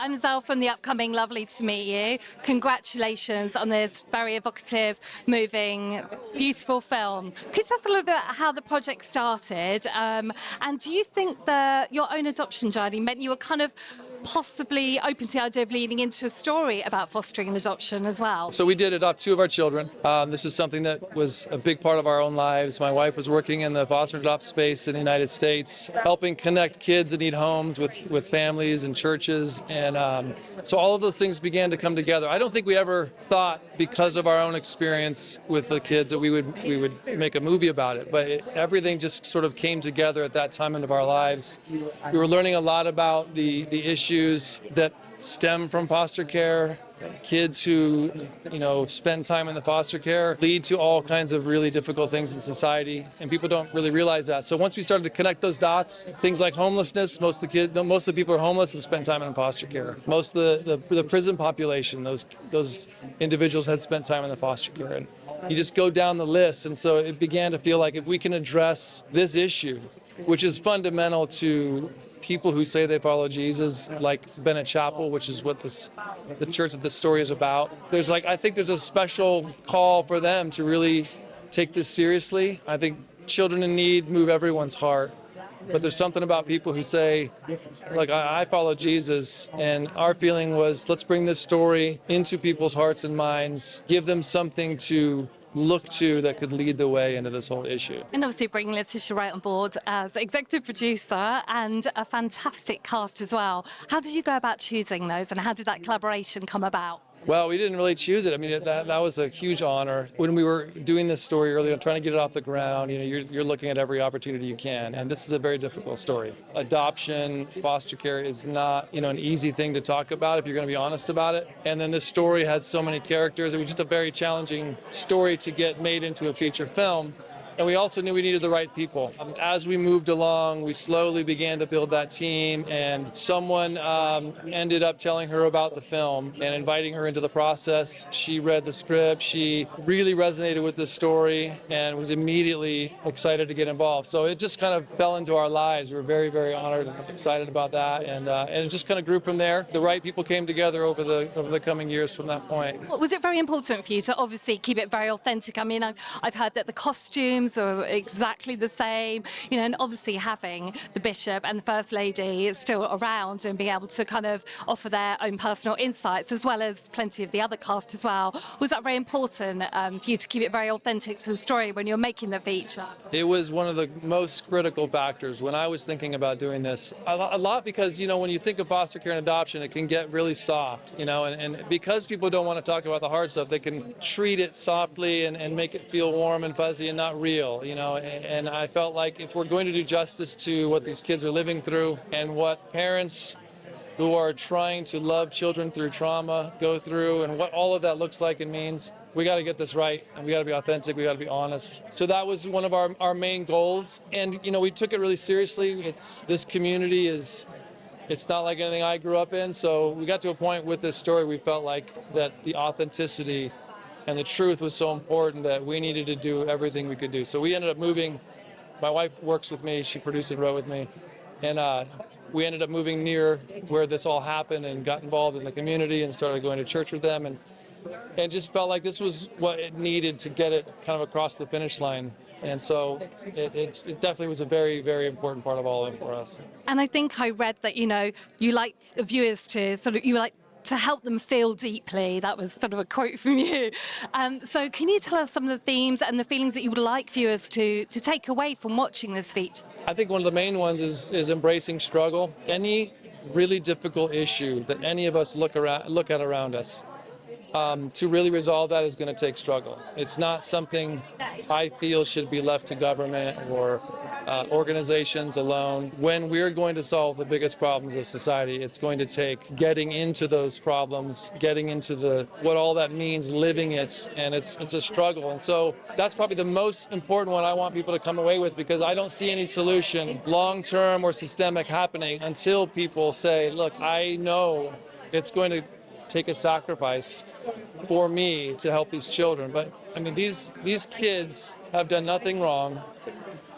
I'm Zell from the upcoming Lovely to Meet You. Congratulations on this very evocative, moving, beautiful film. Could you tell us a little bit about how the project started? And do you think that your own adoption journey meant you were kind of possibly open to the idea of leading into a story about fostering and adoption as well? So we did adopt two of our children. This is something that was a big part of our own lives. My wife was working in the foster and adopt space in the United States, helping connect kids that need homes with families and churches. And so all of those things began to come together. I don't think we ever thought, because of our own experience with the kids, that we would make a movie about it. But everything just sort of came together at that time of our lives. We were learning a lot about the issues that stem from foster care. Kids who, spend time in the foster care lead to all kinds of really difficult things in society, and people don't really realize that. So once we started to connect those dots, things like homelessness, most of the people who are homeless have spent time in foster care. Most of the prison population, those individuals had spent time in the foster care. And you just go down the list, and so it began to feel like if we can address this issue, which is fundamental to people who say they follow Jesus, like Bennett Chapel, which is what the church that this story is about. I think there's a special call for them to really take this seriously. I think children in need move everyone's heart. But there's something about people who say, look, I follow Jesus, and our feeling was, let's bring this story into people's hearts and minds, give them something to look to that could lead the way into this whole issue. And obviously bringing Latia Wright on board as executive producer and a fantastic cast as well. How did you go about choosing those, and how did that collaboration come about? Well, we didn't really choose it. I mean, that was a huge honor. When we were doing this story earlier, trying to get it off the ground, you're looking at every opportunity you can. And this is a very difficult story. Adoption, foster care is not, an easy thing to talk about if you're going to be honest about it. And then this story had so many characters. It was just a very challenging story to get made into a feature film. And we also knew we needed the right people. As we moved along, we slowly began to build that team, and someone ended up telling her about the film and inviting her into the process. She read the script. She really resonated with the story and was immediately excited to get involved. So it just kind of fell into our lives. We were very, very honored and excited about that, and it just kind of grew from there. The right people came together over the coming years from that point. Well, was it very important for you to obviously keep it very authentic? I mean, I've heard that the costumes are exactly the same, and obviously having the Bishop and the First Lady still around and being able to kind of offer their own personal insights, as well as plenty of the other cast as well. Was that very important for you to keep it very authentic to the story when you're making the feature? It was one of the most critical factors when I was thinking about doing this. A lot because, when you think of foster care and adoption, it can get really soft, and because people don't want to talk about the hard stuff, they can treat it softly and make it feel warm and fuzzy and not real. And I felt like if we're going to do justice to what these kids are living through and what parents who are trying to love children through trauma go through and what all of that looks like and means, we got to get this right, and we got to be authentic, we got to be honest. So that was one of our main goals, and we took it really seriously. This community it's not like anything I grew up in, so we got to a point with this story we felt like that the authenticity and the truth was so important that we needed to do everything we could do. So we ended up moving. My wife works with me. She produced and wrote with me. And we ended up moving near where this all happened and got involved in the community and started going to church with them. And just felt like this was what it needed to get it kind of across the finish line. And so it definitely was a very, very important part of all of it for us. And I think I read that, you liked viewers to to help them feel deeply. That was sort of a quote from you. So can you tell us some of the themes and the feelings that you would like viewers to take away from watching this feature? I think one of the main ones is embracing struggle. Any really difficult issue that any of us look at around us, to really resolve that is going to take struggle. It's not something I feel should be left to government or organizations alone. When we're going to solve the biggest problems of society, it's going to take getting into those problems, getting into what all that means, living it, and it's a struggle. And so that's probably the most important one I want people to come away with, because I don't see any solution, long-term or systemic, happening until people say, look, I know it's going to take a sacrifice for me to help these children. But I mean, these kids have done nothing wrong.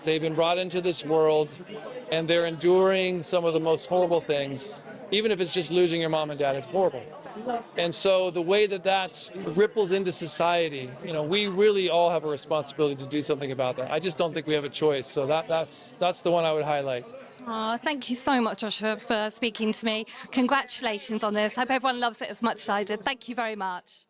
They've been brought into this world, and they're enduring some of the most horrible things. even if it's just losing your mom and dad, it's horrible. And so the way that that ripples into society, you know, we really all have a responsibility to do something about that. I just don't think we have a choice. So that's the one I would highlight. Oh, thank you so much, Joshua, for speaking to me. Congratulations on this. Hope everyone loves it as much as I did. Thank you very much.